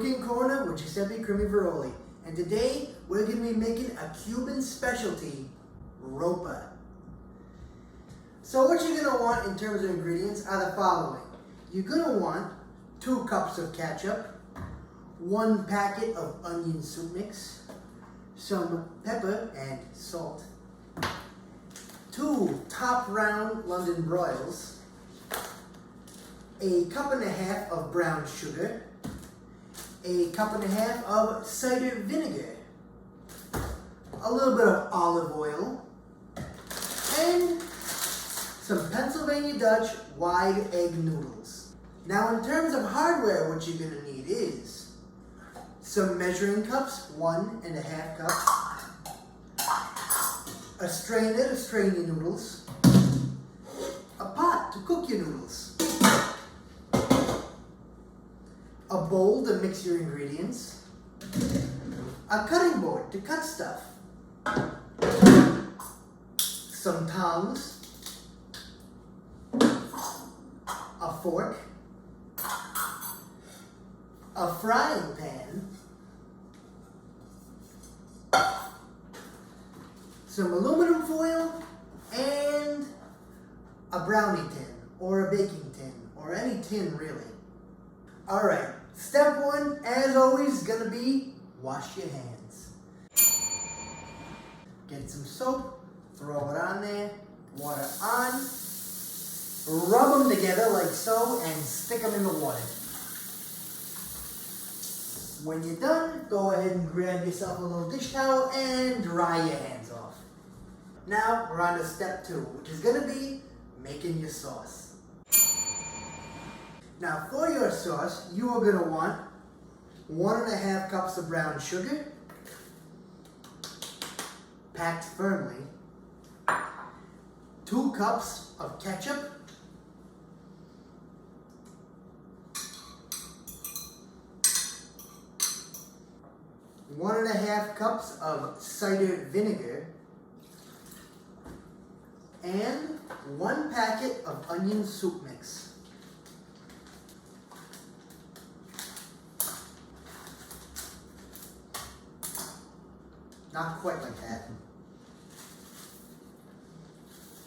Cooking Corner with Giuseppe CrimiVaroli. And today we're going to be making a Cuban specialty, Ropa. So what you're going to want in terms of ingredients are the following. You're going to want 2 cups of ketchup, 1 packet of onion soup mix, some pepper and salt, 2 top round London broils, a cup and a half of brown sugar, a cup and a half of cider vinegar, a little bit of olive oil, and some Pennsylvania Dutch wide egg noodles. Now in terms of hardware, what you're going to need is some measuring cups, 1 1/2 cups, a strainer to strain your noodles, a pot to cook your noodles, a bowl to mix your ingredients, a cutting board to cut stuff, some tongs, a fork, a frying pan, some aluminum foil, and a brownie tin, or a baking tin, or any tin really. Alright, step 1, as always, is gonna be wash your hands. Get some soap, throw it on there, water on, rub them together like so, and stick them in the water. When you're done, go ahead and grab yourself a little dish towel and dry your hands off. Now, we're on to step 2, which is gonna be making your sauce. Now, for your sauce, you are gonna want 1 1/2 cups of brown sugar, packed firmly, 2 cups of ketchup, 1 1/2 cups of cider vinegar, and 1 packet of onion soup mix. Not quite like that.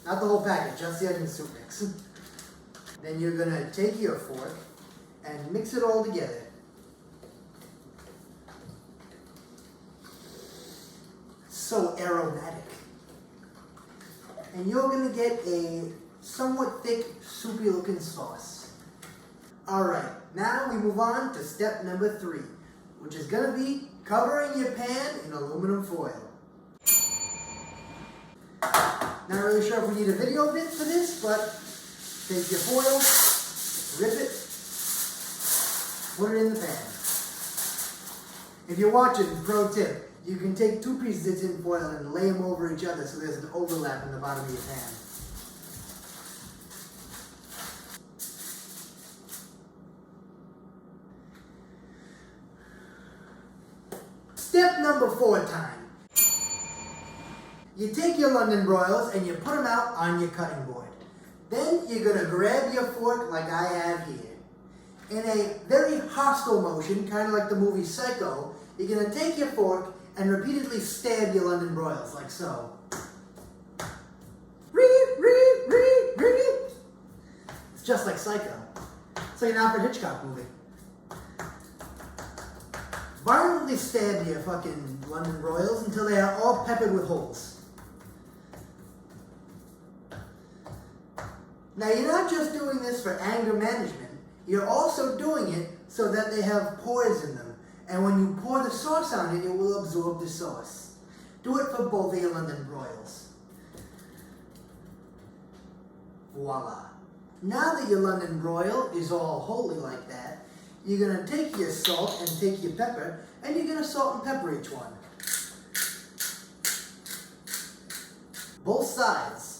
Not the whole packet, just the onion soup mix. Then you're gonna take your fork and mix it all together. So aromatic. And you're gonna get a somewhat thick, soupy looking sauce. Alright, now we move on to step number 3, which is gonna be covering your pan in aluminum foil. Not really sure if we need a video bit for this, but take your foil, rip it, put it in the pan. If you're watching, pro tip, you can take 2 pieces of tin foil and lay them over each other so there's an overlap in the bottom of your pan. Step number 4 time. You take your London broils and you put them out on your cutting board. Then you're going to grab your fork like I have here. In a very hostile motion, kind of like the movie Psycho, you're going to take your fork and repeatedly stab your London broils like so. It's just like Psycho. It's like an Alfred Hitchcock movie. Violently stab your fucking London broils until they are all peppered with holes. Now you're not just doing this for anger management, you're also doing it so that they have pores in them. And when you pour the sauce on it, it will absorb the sauce. Do it for both of your London broils. Voila. Now that your London broil is all holy like that, you're going to take your salt and take your pepper, and you're going to salt and pepper each one. Both sides.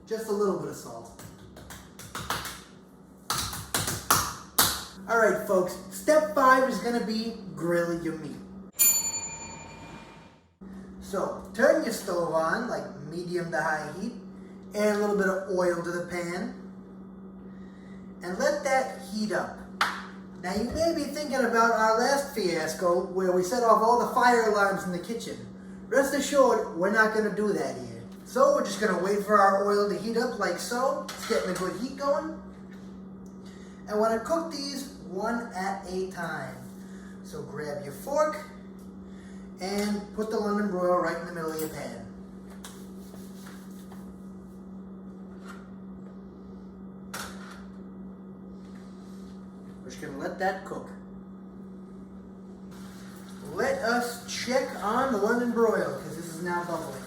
Just a little bit of salt. Alright folks, step 5 is going to be grill your meat. So turn your stove on, like medium to high heat. Add a little bit of oil to the pan. And let that heat up. Now you may be thinking about our last fiasco where we set off all the fire alarms in the kitchen. Rest assured, we're not going to do that here. So we're just going to wait for our oil to heat up like so. It's getting a good heat going. And we're going to cook these one at a time. So grab your fork and put the London broil right in the middle of your pan. We're just going to let that cook. Let us check on the London broil because this is now bubbling.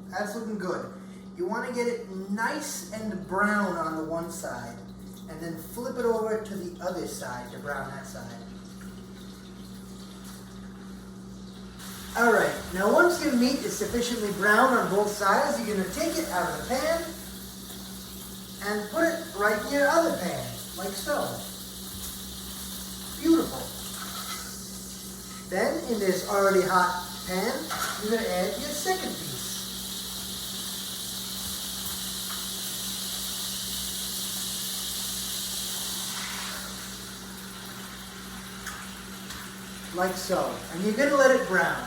That's looking good. You want to get it nice and brown on the one side and then flip it over to the other side to brown that side. Alright, now once your meat is sufficiently brown on both sides, you're going to take it out of the pan and put it right in your other pan, like so. Beautiful. Then, in this already hot pan, you're going to add your second piece. Like so. And you're going to let it brown.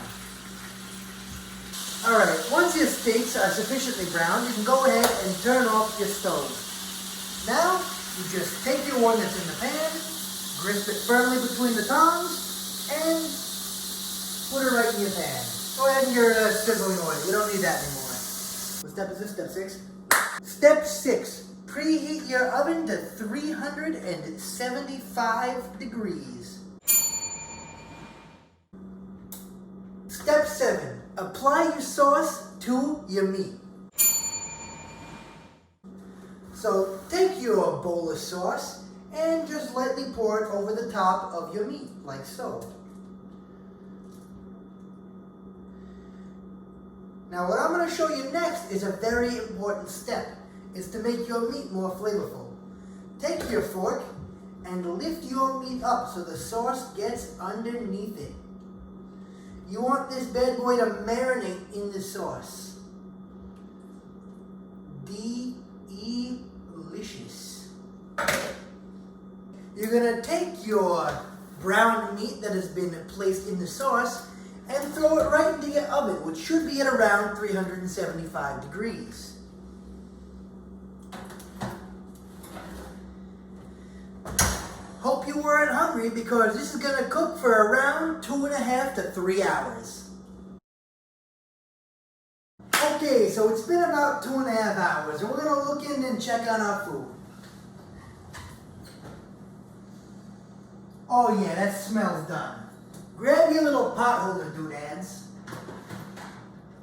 Alright, once your steaks are sufficiently brown, you can go ahead and turn off your stove. Now, you just take your one that's in the pan, grip it firmly between the tongs, and put it right in your pan. Go ahead and your sizzling oil. You don't need that anymore. What step is this? Step 6? Step 6. Preheat your oven to 375 degrees. Step 7. Apply your sauce to your meat. So take your bowl of sauce and just lightly pour it over the top of your meat, like so. Now what I'm going to show you next is a very important step. It's to make your meat more flavorful. Take your fork and lift your meat up so the sauce gets underneath it. You want this bad boy to marinate in the sauce. Delicious. You're going to take your browned meat that has been placed in the sauce and throw it right into your oven, which should be at around 375 degrees. Hope you weren't hungry because this is going to cook for around 2.5 to 3 hours. Okay, so it's been about 2.5 hours, and we're going to look in and check on our food. Oh yeah, that smells done. Grab your little pot holder doodads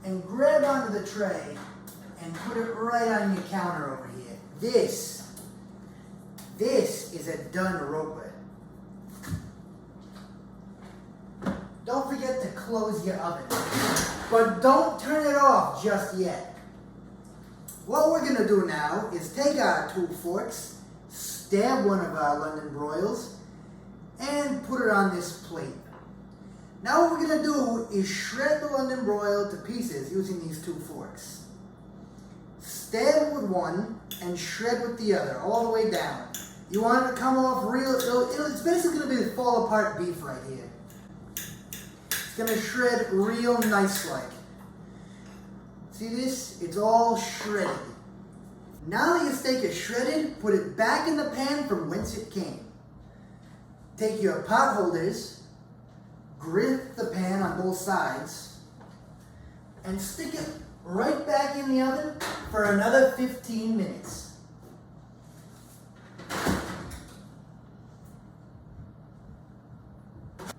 and grab onto the tray and put it right on your counter over here. This is a done Ropa. Don't forget to close your oven, but don't turn it off just yet. What we're gonna do now is take our 2 forks, stab one of our London broils, and put it on this plate. Now what we're going to do is shred the London broil to pieces using these 2 forks. Stab with one and shred with the other, all the way down. You want it to come off real, it's basically going to be the fall apart beef right here. It's going to shred real nice like. See this? It's all shredded. Now that your steak is shredded, put it back in the pan from whence it came. Take your pot holders, grip the pan on both sides, and stick it right back in the oven for another 15 minutes.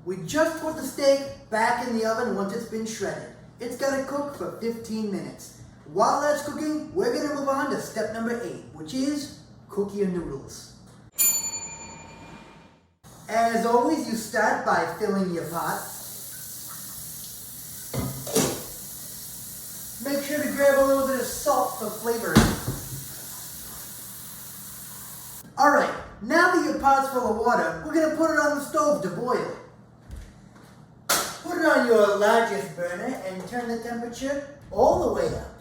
We just put the steak back in the oven once it's been shredded. It's gonna cook for 15 minutes. While that's cooking, we're gonna move on to step number 8, which is cook your noodles. As always, you start by filling your pot. Make sure to grab a little bit of salt for flavoring. Alright, now that your pot's full of water, we're going to put it on the stove to boil. Put it on your largest burner and turn the temperature all the way up.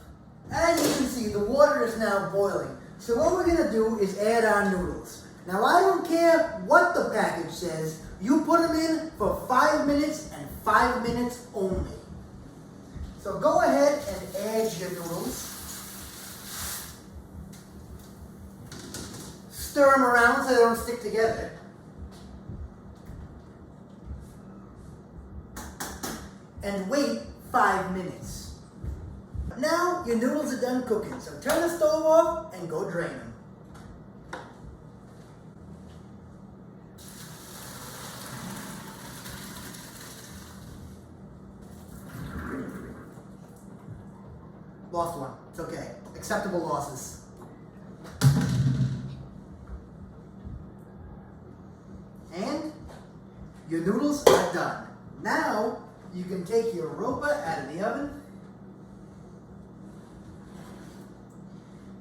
As you can see, the water is now boiling. So what we're gonna do is add our noodles. Now I don't care what the package says, you put them in for 5 minutes and 5 minutes only. So go ahead and add your noodles. Stir them around so they don't stick together. And wait 5 minutes. Now your noodles are done cooking, so turn the stove off and go drain them. Lost one. It's okay. Acceptable losses. And your noodles are done. Now you can take your Ropa out of the oven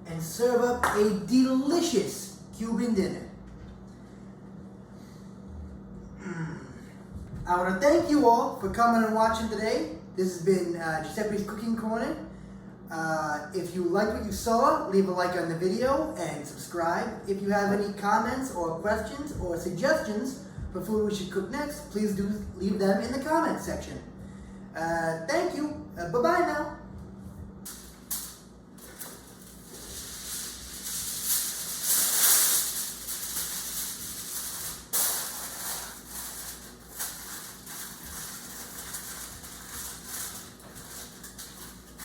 and serve up a delicious Cuban dinner. I want to thank you all for coming and watching today. This has been Giuseppe's Cooking Corner. If you liked what you saw, leave a like on the video and subscribe. If you have any comments or questions or suggestions for food we should cook next, please do leave them in the comments section. Thank you. Bye-bye now.